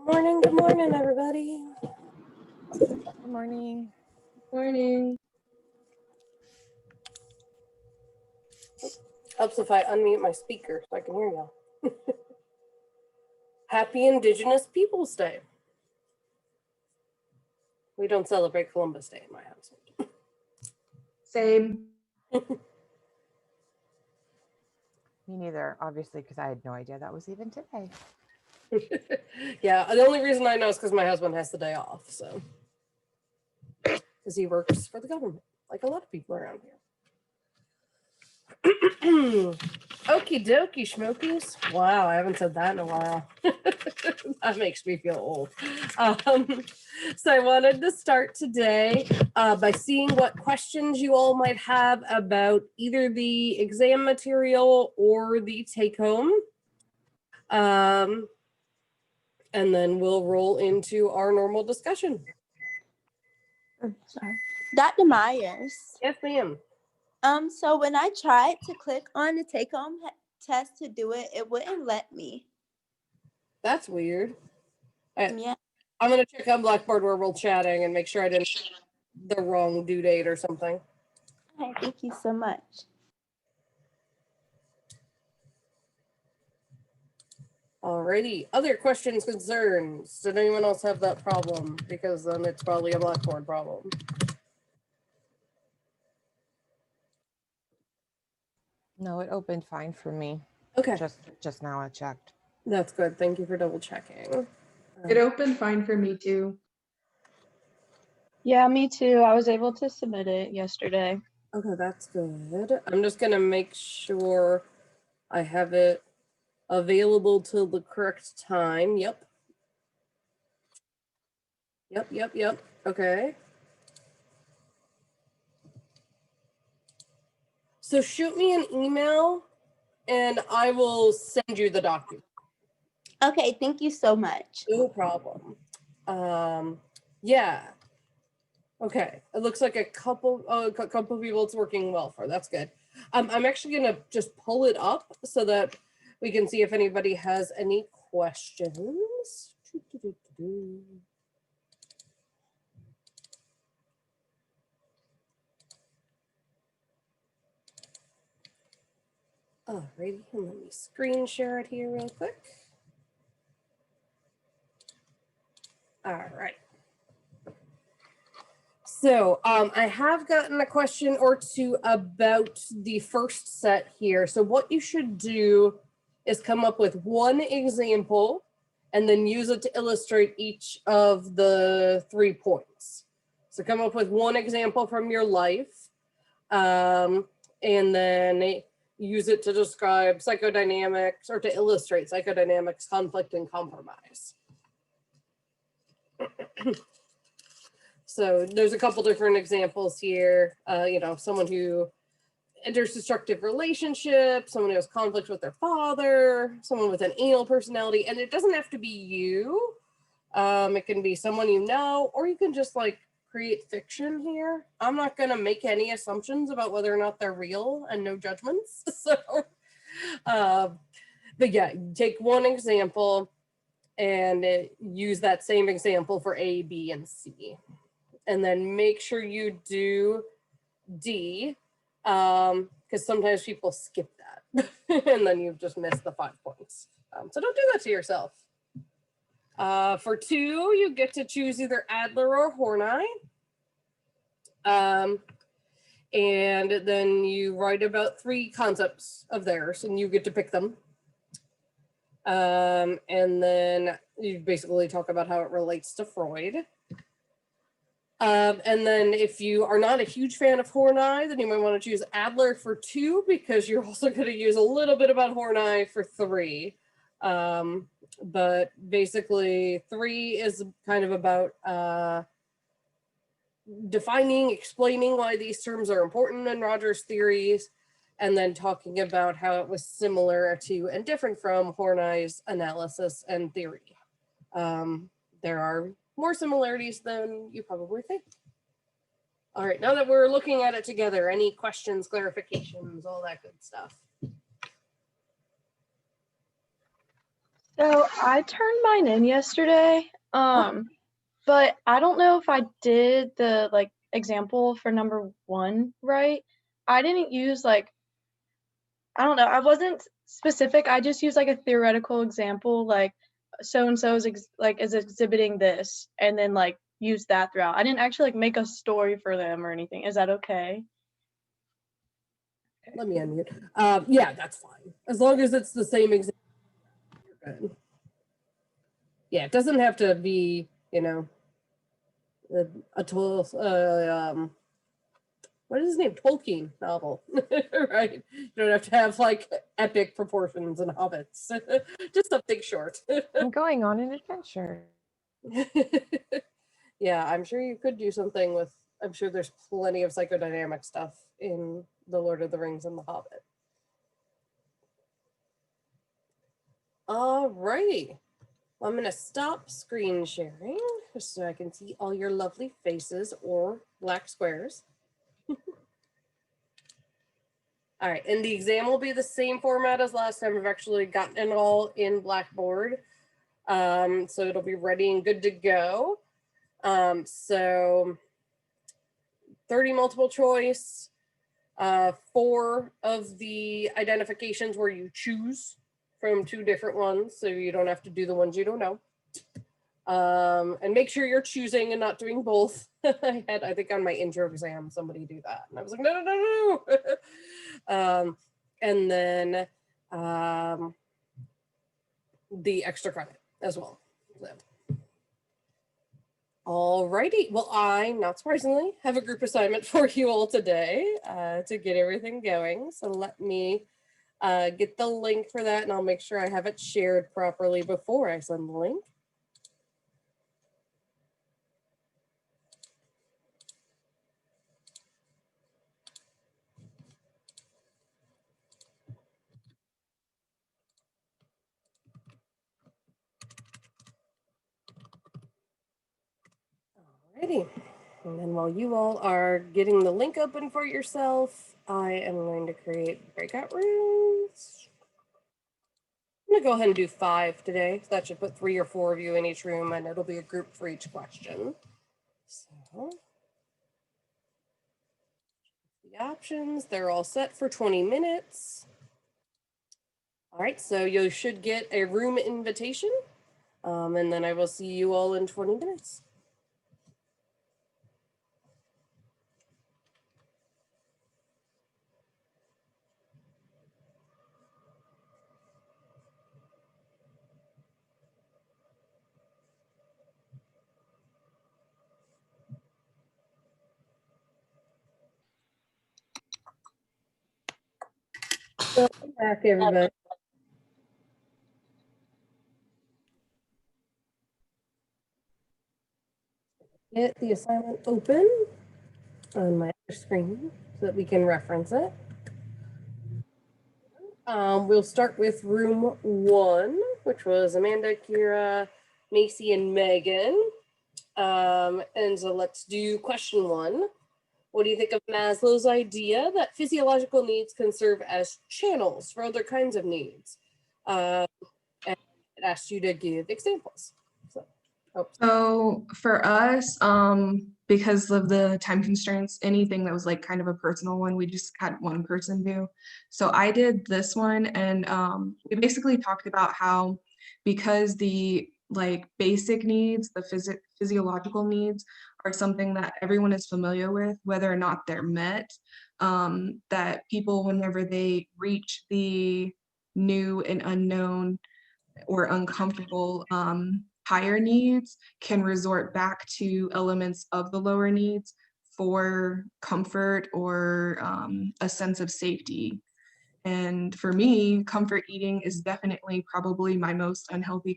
Good morning, everybody. Good morning. Morning. Helps if I unmute my speaker so I can hear y'all. Happy Indigenous Peoples Day. We don't celebrate Columbus Day in my household. Same. Me neither, obviously, because I had no idea that was even today. Yeah, the only reason I know is because my husband has the day off, so. Because he works for the government, like a lot of people around here. Okie dokie, Schmokies. Wow, I haven't said that in a while. That makes me feel old. So I wanted to start today by seeing what questions you all might have about either the exam material or the take home. And then we'll roll into our normal discussion. Sorry. Dr. Myers. Yes, ma'am. So when I tried to click on the take-home test to do it, it wouldn't let me. That's weird. Yeah. I'm going to check on Blackboard where we're chatting and make sure I didn't the wrong due date or something. Okay, thank you so much. Alrighty. Other questions, concerns? Did anyone else have that problem? Because then it's probably a Blackboard problem. No, it opened fine for me. Okay. Just now I checked. That's good. Thank you for double checking. It opened fine for me too. Yeah, me too. I was able to submit it yesterday. Okay, that's good. I'm just going to make sure I have it available till the correct time. Yep. Okay. So shoot me an email and I will send you the document. Okay, thank you so much. No problem. Yeah. Okay. It looks like a couple of people it's working well for. That's good. I'm actually gonna just pull it up so that we can see if anybody has any questions. Alrighty, and let me screen share it here real quick. All right. So I have gotten a question or two about the first set here. So what you should do is come up with one example and then use it to illustrate each of the 3 points. So come up with one example from your life and then use it to describe psychodynamics or to illustrate psychodynamics, conflict, and compromise. So there's a couple different examples here. Someone who enters destructive relationships, someone who has conflict with their father, someone with an anal personality, and it doesn't have to be you. It can be someone you know, or you can just like create fiction here. I'm not gonna make any assumptions about whether or not they're real and no judgments. So, but yeah, take one example and use that same example for A, B, and C. And then make sure you do D, because sometimes people skip that and then you've just missed the 5 points. So don't do that to yourself. For 2, you get to choose either Adler or Horney. And then you write about 3 concepts of theirs and you get to pick them. And then you basically talk about how it relates to Freud. And then if you are not a huge fan of Horney, then you might want to choose Adler for 2 because you're also going to use a little bit about Horney for 3. But basically 3 is kind of about defining, explaining why these terms are important in Rogers' theories, and then talking about how it was similar to and different from Horney's analysis and theory. There are more similarities than you probably think. All right, now that we're looking at it together, any questions, clarifications, all that good stuff? So I turned mine in yesterday. But I don't know if I did the like example for number 1 right. I didn't use like I don't know. I wasn't specific. I just used like a theoretical example, like so and so is is exhibiting this, and then like use that throughout. I didn't actually like make a story for them or anything. Is that okay? Let me unmute. Yeah, that's fine. As long as it's the same example. You're good. Yeah, it doesn't have to be, you know, a total, what is his name? Tolkien novel, right? You don't have to have like epic proportions and hobbits, just something short. I'm going on an adventure. Yeah, I'm sure you could do something with, I'm sure there's plenty of psychodynamic stuff in The Lord of the Rings and The Hobbit. All righty. Well, I'm going to stop screen sharing just so I can see all your lovely faces or black squares. All right, and the exam will be the same format as last time. I've actually gotten it all in Blackboard. So it'll be ready and good to go. So 30 multiple choice, 4 of the identifications where you choose from 2 different ones, so you don't have to do the ones you don't know. And make sure you're choosing and not doing both. I think on my intro exam, somebody do that. And I was like, no. And then the extra credit as well. So. All righty. Well, I, not surprisingly, have a group assignment for you all today to get everything going. So let me get the link for that, and I'll make sure I have it shared properly before I send the link. Alrighty. And then while you all are getting the link open for yourself, I am going to create breakout rooms. I'm gonna go ahead and do 5 today. So that should put 3 or 4 of you in each room, and it'll be a group for each question. So the options, they're all set for 20 minutes. All right, so you should get a room invitation, and then I will see you all in 20 minutes. Welcome back, everybody. Get the assignment open on my other screen so that we can reference it. We'll start with room 1, which was Amanda, Kira, Macy, and Megan. And so let's do question 1. What do you think of Maslow's idea that physiological needs can serve as channels for other kinds of needs? And it asks you to give examples. So for us, because of the time constraints, anything that was like kind of a personal one, we just had one person do. So I did this one, and we basically talked about how because the like basic needs, the physiological needs are something that everyone is familiar with, whether or not they're met, that people, whenever they reach the new and unknown or uncomfortable higher needs, can resort back to elements of the lower needs for comfort or a sense of safety. And for me, comfort eating is definitely probably my most unhealthy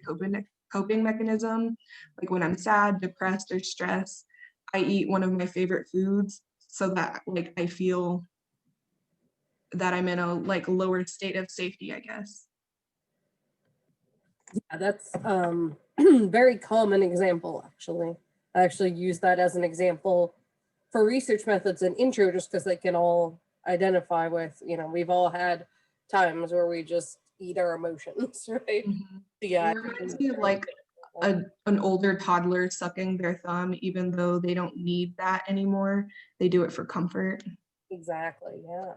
coping mechanism. Like when I'm sad, depressed, or stressed, I eat one of my favorite foods so that like I feel that I'm in a like lower state of safety, I guess. Yeah, that's very common example, actually. I actually use that as an example for research methods in intro, just because they can all identify with, you know, we've all had times where we just eat our emotions, right? Mhm. Yeah. It reminds me of like an older toddler sucking their thumb, even though they don't need that anymore. They do it for comfort. Exactly. Yeah.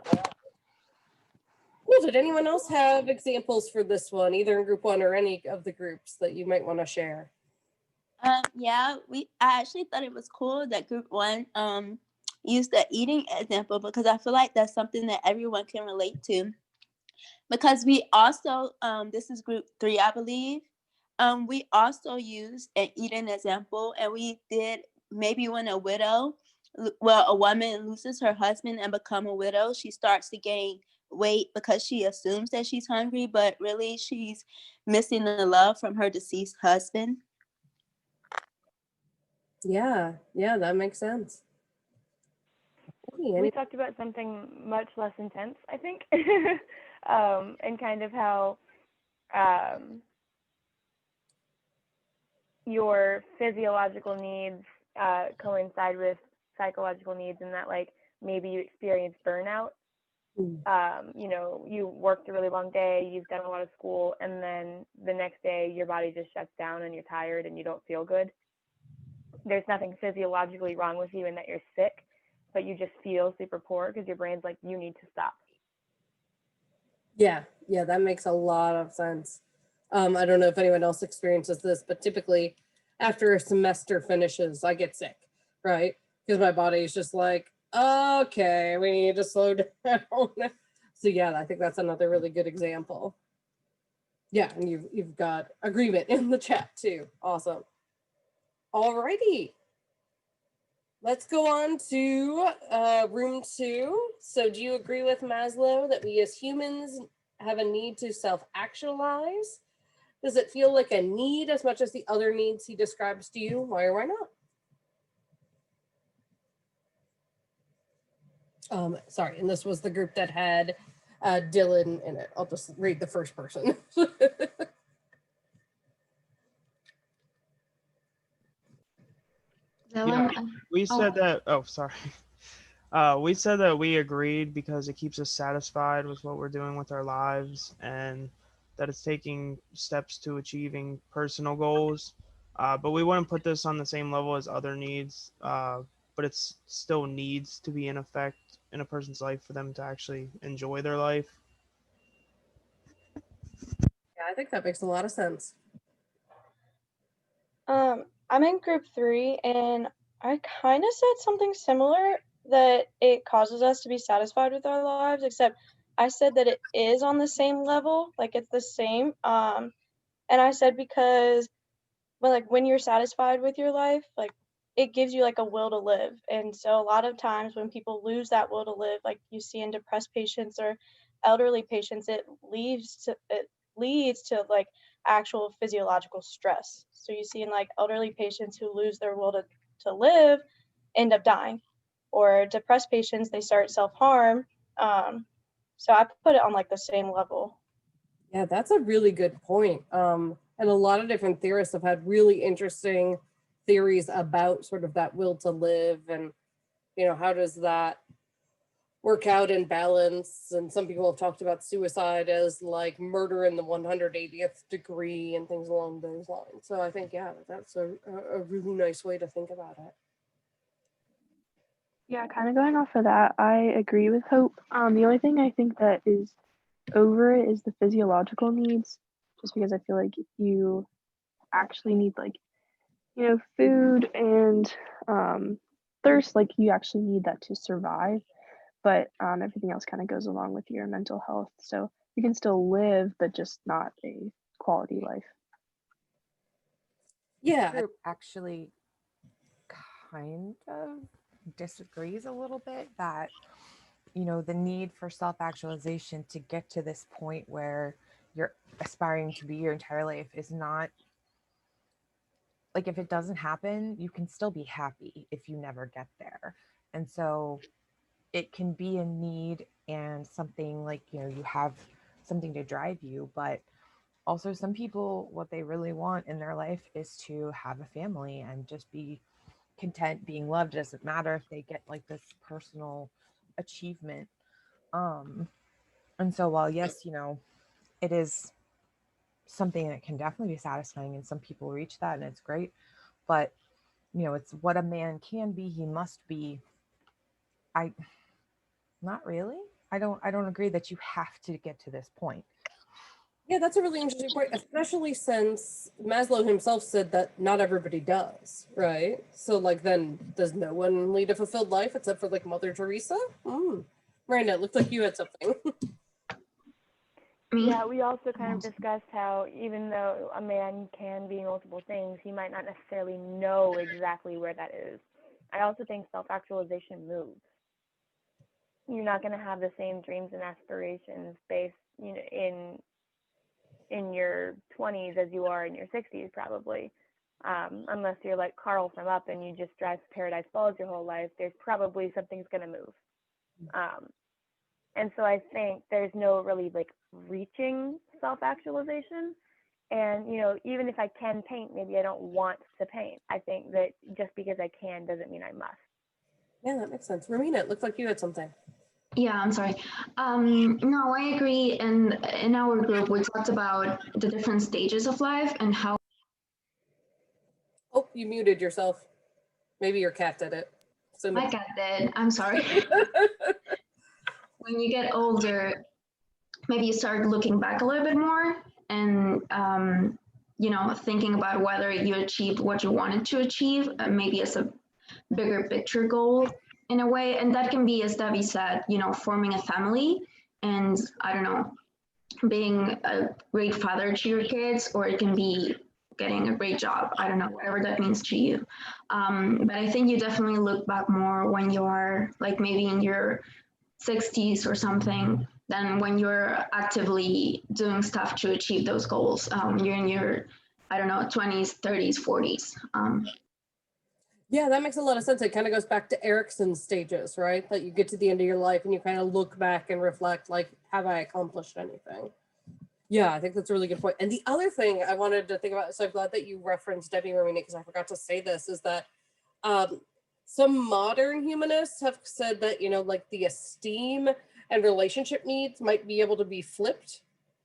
Cool. Did anyone else have examples for this one, either in group one or any of the groups that you might want to share? Yeah, I actually thought it was cool that group one used the eating example because I feel like that's something that everyone can relate to. Because we also this is group three, I believe. We also used an eating example, and we did maybe when a widow, well, a woman loses her husband and become a widow, she starts to gain weight because she assumes that she's hungry, but really she's missing the love from her deceased husband. Yeah. Yeah, that makes sense. We talked about something much less intense, I think, and kind of how your physiological needs coincide with psychological needs, and that like maybe you experience burnout. You know, you worked a really long day, you've done a lot of school, and then the next day your body just shuts down and you're tired and you don't feel good. There's nothing physiologically wrong with you in that you're sick, but you just feel super poor because your brain's like, you need to stop. Yeah, yeah, that makes a lot of sense. I don't know if anyone else experiences this, but typically after a semester finishes, I get sick, right? Because my body is just like, okay, we need to slow down. So yeah, I think that's another really good example. Yeah, and you've got agreement in the chat too. Awesome. Alrighty. Let's go on to room two. So do you agree with Maslow that we as humans have a need to self-actualize? Does it feel like a need as much as the other needs he describes to you? Why or why not? Sorry, and this was the group that had Dylan in it. I'll just read the first person. Dylan, We said that. Oh, sorry. We said that we agreed because it keeps us satisfied with what we're doing with our lives, and that it's taking steps to achieving personal goals. But we wouldn't put this on the same level as other needs. But it's still needs to be in effect in a person's life for them to actually enjoy their life. Yeah, I think that makes a lot of sense. I'm in group 3 and I kind of said something similar, that it causes us to be satisfied with our lives, except I said that it is on the same level, like it's the same. And I said because when you're satisfied with your life, like it gives you like a will to live. And so a lot of times when people lose that will to live, like you see in depressed patients or elderly patients, it leads to like actual physiological stress. So you see in like elderly patients who lose their will to live end up dying, or depressed patients, they start self-harm. So I put it on like the same level. Yeah, that's a really good point. And a lot of different theorists have had really interesting theories about sort of that will to live, and how does that work out in balance. And some people have talked about suicide as like murder in the 180th degree and things along those lines. So I think, yeah, that's a really nice way to think about it. Yeah, kind of going off of that, I agree with Hope. The only thing I think that is over it is the physiological needs, just because I feel like you actually need food and thirst, like you actually need that to survive. But everything else kind of goes along with your mental health. So you can still live, but just not a quality life. Yeah. Group actually kind of disagrees a little bit that, the need for self-actualization to get to this point where you're aspiring to be your entire life is not like, if it doesn't happen, you can still be happy if you never get there. And so it can be a need and something like, you have something to drive you, but also some people, what they really want in their life is to have a family and just be content being loved. It doesn't matter if they get like this personal achievement. And so while yes, it is something that can definitely be satisfying, and some people reach that and it's great. But it's what a man can be, he must be. Not really. I don't agree that you have to get to this point. Yeah, that's a really interesting point, especially since Maslow himself said that not everybody does, right? So, like, then does no one lead a fulfilled life except for, like, Mother Teresa? Miranda, it looked like you had something. Me? Yeah, we also kind of discussed how even though a man can be multiple things, he might not necessarily know exactly where that is. I also think self-actualization moves. You're not going to have the same dreams and aspirations based, in your 20s as you are in your 60s, probably. Unless you're like Carl from Up and you just drive to Paradise Falls your whole life, there's probably something's going to move. And so I think there's no really like reaching self-actualization. And, even if I can paint, maybe I don't want to paint. I think that just because I can doesn't mean I must. Yeah, that makes sense. Romina, it looked like you had something. Yeah, I'm sorry. No, I agree. And in our group, we talked about the different stages of life and how. Oh, you muted yourself. Maybe your cat did it. So My cat did. I'm sorry. When you get older, maybe you start looking back a little bit more and, thinking about whether you achieved what you wanted to achieve, maybe as a bigger picture goal in a way. And that can be, as Debbie said, forming a family and, I don't know, being a great father to your kids, or it can be getting a great job. I don't know, whatever that means to you. But I think you definitely look back more when you are like maybe in your 60s or something than when you're actively doing stuff to achieve those goals. You're in your, I don't know, 20s, 30s, 40s. Yeah, that makes a lot of sense. It kind of goes back to Erickson's stages, right? That you get to the end of your life and you kind of look back and reflect, like, have I accomplished anything? Yeah, I think that's a really good point. And the other thing I wanted to think about, so I'm glad that you referenced Debbie Romina, because I forgot to say this, is that some modern humanists have said that, like the esteem and relationship needs might be able to be flipped,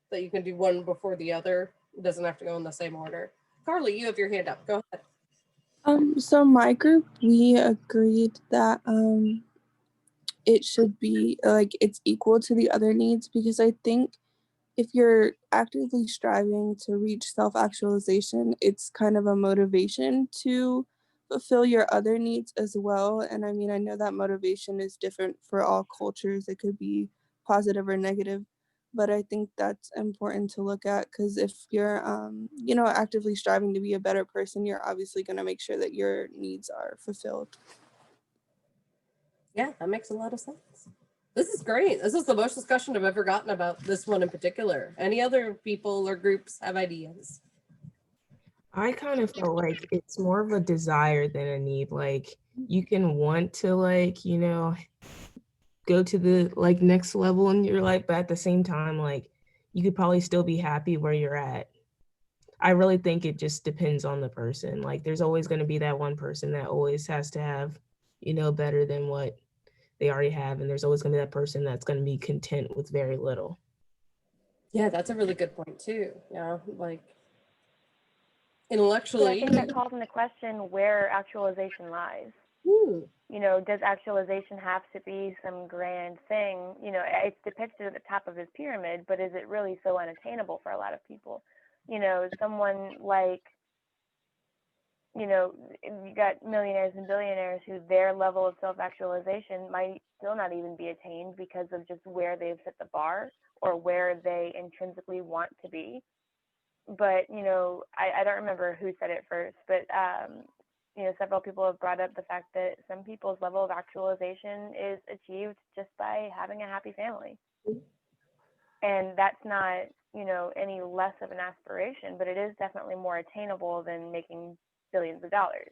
that you can do one before the other. It doesn't have to go in the same order. Carly, you have your hand up. Go ahead. So my group, we agreed that it should be like it's equal to the other needs, because I think if you're actively striving to reach self-actualization, it's kind of a motivation to fulfill your other needs as well. And I mean, I know that motivation is different for all cultures. It could be positive or negative, but I think that's important to look at, because if you're, actively striving to be a better person, you're obviously going to make sure that your needs are fulfilled. Yeah, that makes a lot of sense. This is great. This is the most discussion I've ever gotten about this one in particular. Any other people or groups have ideas? I kind of feel like it's more of a desire than a need. Like you can want to go to the next level in your life, but at the same time, you could probably still be happy where you're at. I really think it just depends on the person. Like there's always going to be that one person that always has to have, better than what they already have. And there's always going to be that person that's going to be content with very little. Yeah, that's a really good point too. Yeah, like intellectually. So I think that calls into question where actualization lies. Does actualization have to be some grand thing? It's depicted at the top of his pyramid, but is it really so unattainable for a lot of people? Someone like, you got millionaires and billionaires who their level of self-actualization might still not even be attained because of just where they've set the bar or where they intrinsically want to be. But, I don't remember who said it first, but, several people have brought up the fact that some people's level of actualization is achieved just by having a happy family. And that's not, any less of an aspiration, but it is definitely more attainable than making billions of dollars.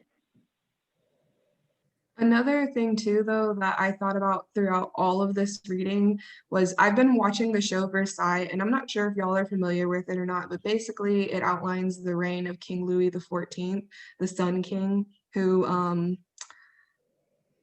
Another thing too, though, that I thought about throughout all of this reading was I've been watching the show Versailles, and I'm not sure if y'all are familiar with it or not, but basically it outlines the reign of King Louis XIV, the Sun King, who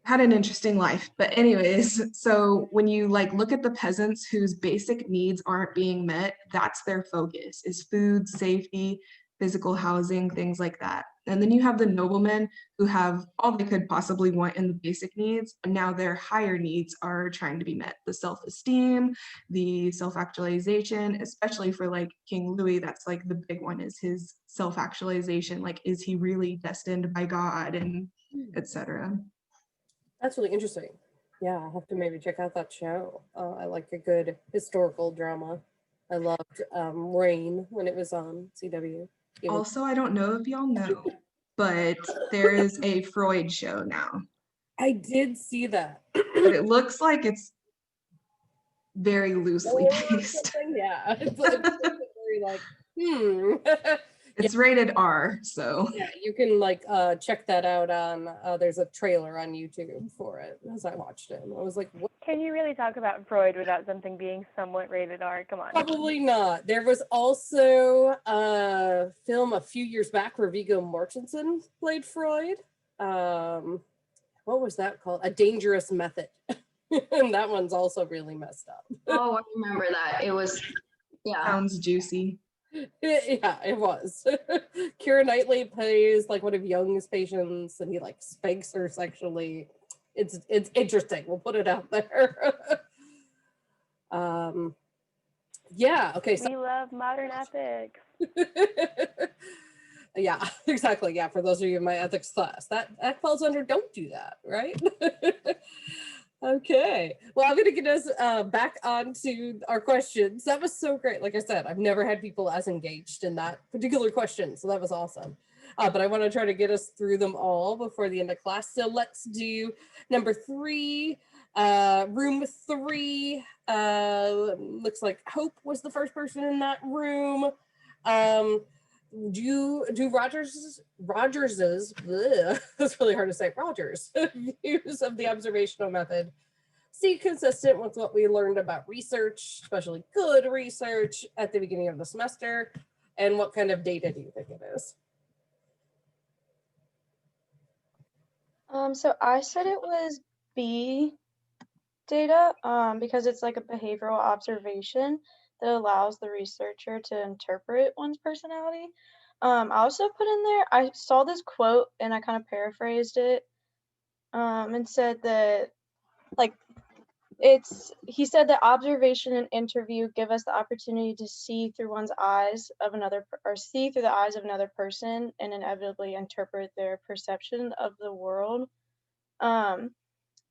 had an interesting life. But anyways, so when you like look at the peasants whose basic needs aren't being met, that's their focus, is food, safety, physical housing, things like that. And then you have the noblemen who have all they could possibly want in the basic needs, and now their higher needs are trying to be met. The self-esteem, the self-actualization, especially for like King Louis, that's like the big one, is his self-actualization. Like, is he really destined by God, and etc. That's really interesting. Yeah, I'll have to maybe check out that show. I like a good historical drama. I loved Rain when it was on CW. Even- Also, I don't know if y'all know, but there is a Freud show now, I did see that. but it looks like it's very loosely Or based. something, yeah. It's very like, It's rated R, so yeah, you can like check that out on there's a trailer on YouTube for it as I watched it. And I was like, what? Can you really talk about Freud without something being somewhat rated R? Come on. Probably not. There was also a film a few years back where Viggo Mortensen played Freud. What was that called? A Dangerous Method. And that one's also really messed up. Oh, I remember that. It was, yeah. sounds juicy. Yeah, it was. Keira Knightley plays like one of Jung's patients, and he like spanks her sexually. It's interesting. We'll put it out there. Yeah. Okay. So We love modern ethics. yeah, exactly. Yeah, for those of you in my ethics class, that falls under don't do that, right? Okay. Well, I'm going to get us back onto our questions. That was so great. Like I said, I've never had people as engaged in that particular question, so that was awesome. But I want to try to get us through them all before the end of class. So let's do number 3, room 3. Looks like Hope was the first person in that room. Do Rogers's bleh, that's really hard to say, Rogers views of the observational method seem consistent with what we learned about research, especially good research, at the beginning of the semester? And what kind of data do you think it is? So I said it was B data, because it's like a behavioral observation that allows the researcher to interpret one's personality. I also put in there, I saw this quote and I kind of paraphrased it, and said that like he said that observation and interview give us the opportunity to see through one's eyes of another, or see through the eyes of another person and inevitably interpret their perception of the world.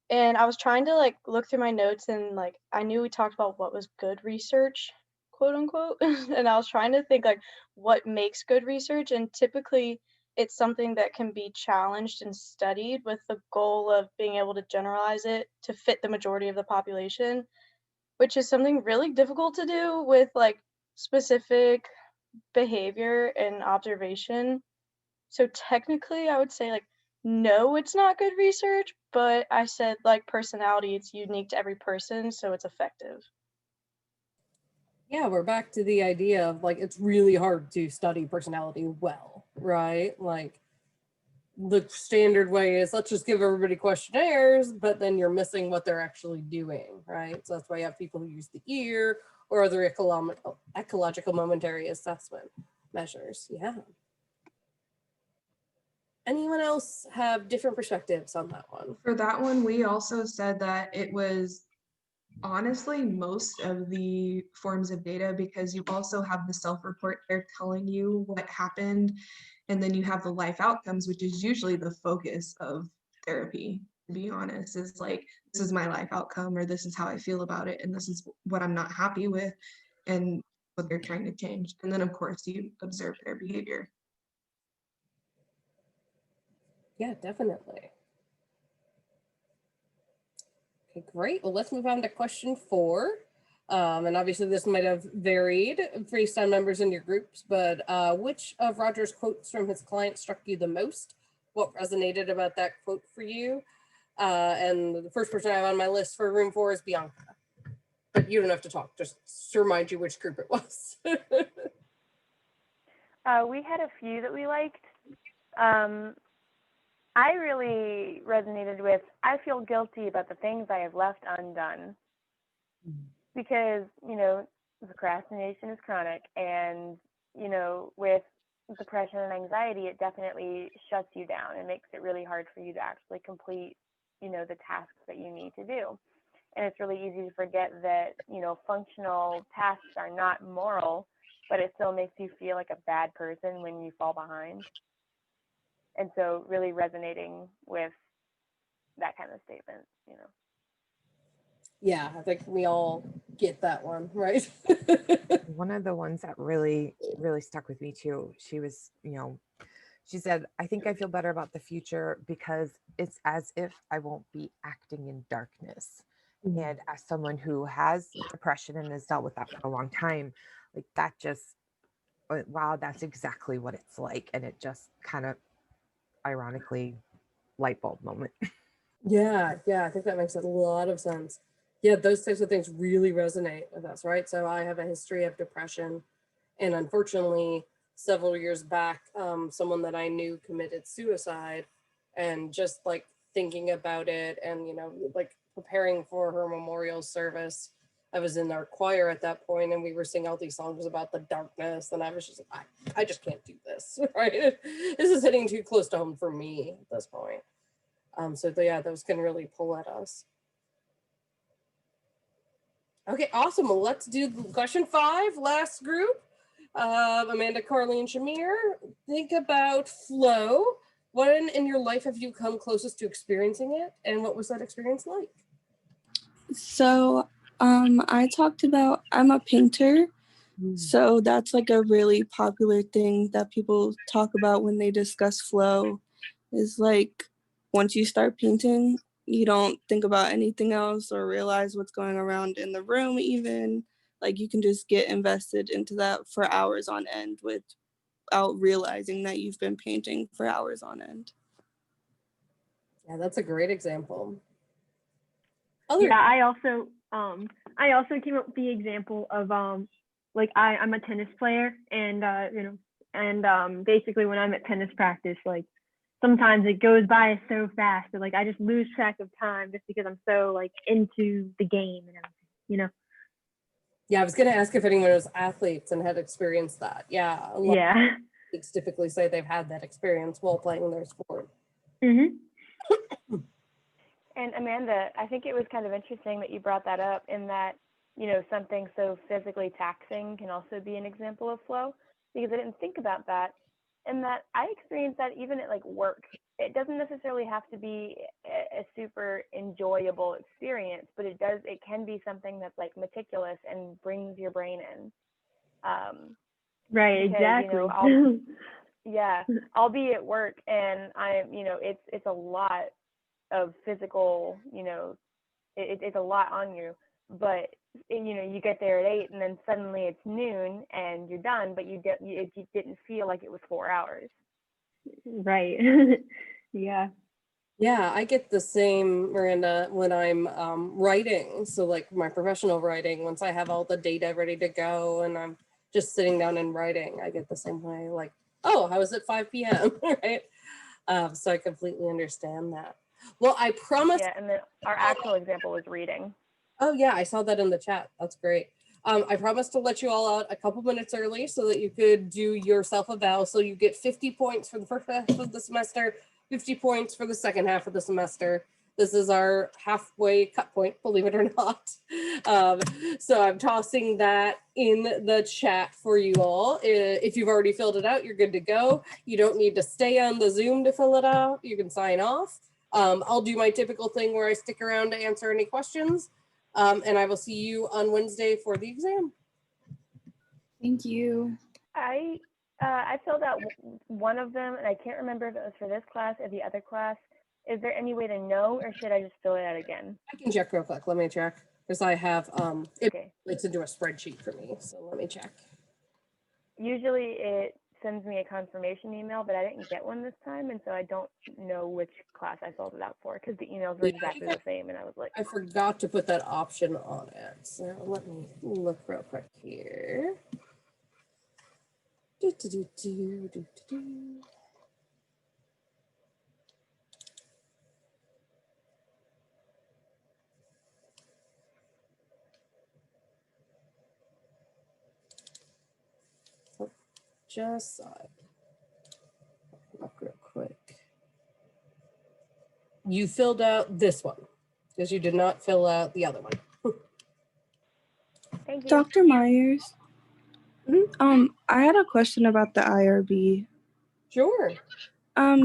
And I was trying to like look through my notes, and like I knew we talked about what was good research, quote unquote, and I was trying to think like what makes good research, and typically it's something that can be challenged and studied with the goal of being able to generalize it to fit the majority of the population, which is something really difficult to do with like specific behavior and observation. So technically I would say like, no, it's not good research, but I said like personality, it's unique to every person, so it's effective. Yeah, we're back to the idea of like, it's really hard to study personality well, right? Like the standard way is let's just give everybody questionnaires, but then you're missing what they're actually doing, right? So that's why you have people who use the ear or other ecological momentary assessment measures. Yeah. Anyone else have different perspectives on that one? For that one, we also said that it was honestly most of the forms of data, because you also have the self-report there telling you what happened, and then you have the life outcomes, which is usually the focus of therapy, to be honest, is like, this is my life outcome, or this is how I feel about it, and this is what I'm not happy with, and what they're trying to change. And then of course you observe their behavior. Yeah, definitely. Okay, great. Well, let's move on to question 4. And obviously this might have varied based on members in your groups, but which of Roger's quotes from his client struck you the most? What resonated about that quote for you? And the first person I have on my list for room 4 is Bianca. But you don't have to talk, just to remind you which group it was. We had a few that we liked. I really resonated with, I feel guilty about the things I have left undone because, procrastination is chronic, and, with depression and anxiety, it definitely shuts you down and makes it really hard for you to actually complete, the tasks that you need to do. And it's really easy to forget that, functional tasks are not moral, but it still makes you feel like a bad person when you fall behind. And so really resonating with that kind of statement. Yeah, I think we all get that one, right? One of the ones that really stuck with me too, she was, she said, I think I feel better about the future because it's as if I won't be acting in darkness. And as someone who has depression and has dealt with that for a long time, like that just, wow, that's exactly what it's like. And it just kind of ironically light bulb moment. Yeah, I think that makes a lot of sense. Yeah, those types of things really resonate with us, right? So I have a history of depression, and unfortunately, several years back, someone that I knew committed suicide, and just like thinking about it and, like preparing for her memorial service, I was in our choir at that point, and we were singing all these songs about the darkness, and I was just like, I just can't do this, right? This is hitting too close to home for me at this point. So yeah, those can really pull at us. Okay, awesome. Well, let's do question 5, last group. Amanda, Carly, and Shamir, think about flow. When in your life have you come closest to experiencing it, and what was that experience like? So I talked about, I'm a painter. So that's like a really popular thing that people talk about when they discuss flow, is like once you start painting, you don't think about anything else or realize what's going around in the room even. Like you can just get invested into that for hours on end without realizing that you've been painting for hours on end. Yeah, that's a great example. Yeah, I also came up with the example of like I'm a tennis player, and basically when I'm at tennis practice, like sometimes it goes by so fast that like I just lose track of time just because I'm so like into the game and everything, Yeah, I was going to ask if anyone was athletes and had experienced that. Yeah, a lot of athletes typically say they've had that experience while playing their sport. And Amanda, I think it was kind of interesting that you brought that up, in that, something so physically taxing can also be an example of flow, because I didn't think about that. And that I experienced that even at like work. It doesn't necessarily have to be a super enjoyable experience, but it can be something that's like meticulous and brings your brain in. Right, because, exactly. I'll be at work and it's a lot of physical, it's a lot on you, but you get there at 8 and then suddenly it's noon and you're done, but you didn't feel like it was 4 hours. Right. Yeah, I get the same, Miranda, when I'm writing. So like my professional writing, once I have all the data ready to go and I'm just sitting down and writing, I get the same way, like, oh, how is it 5 p.m. right? So I completely understand that. Well, I promise. Yeah, and then our actual example was reading. Oh yeah, I saw that in the chat. That's great. I promised to let you all out a couple minutes early so that you could do your self-eval. So you get 50 points for the first half of the semester, 50 points for the second half of the semester. This is our halfway cut point, believe it or not. So I'm tossing that in the chat for you all. If you've already filled it out, you're good to go. You don't need to stay on the Zoom to fill it out. You can sign off. I'll do my typical thing where I stick around to answer any questions. And I will see you on Wednesday for the exam. Thank you. I filled out one of them, and I can't remember if it was for this class or the other class. Is there any way to know, or should I just fill it out again? I can check real quick. Let me check, because I have it's into a spreadsheet for me. So let me check. Usually it sends me a confirmation email, but I didn't get one this time, and so I don't know which class I filled it out for, because the emails were exactly the same, and I was like, I forgot to put that option on it. So let me look real quick here. just saw it. Look real quick. You filled out this one because you did not fill out the other one. Thank you. Dr. Myers, I had a question about the IRB. Sure.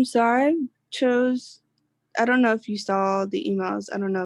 So I chose, I don't know if you saw the emails. I don't know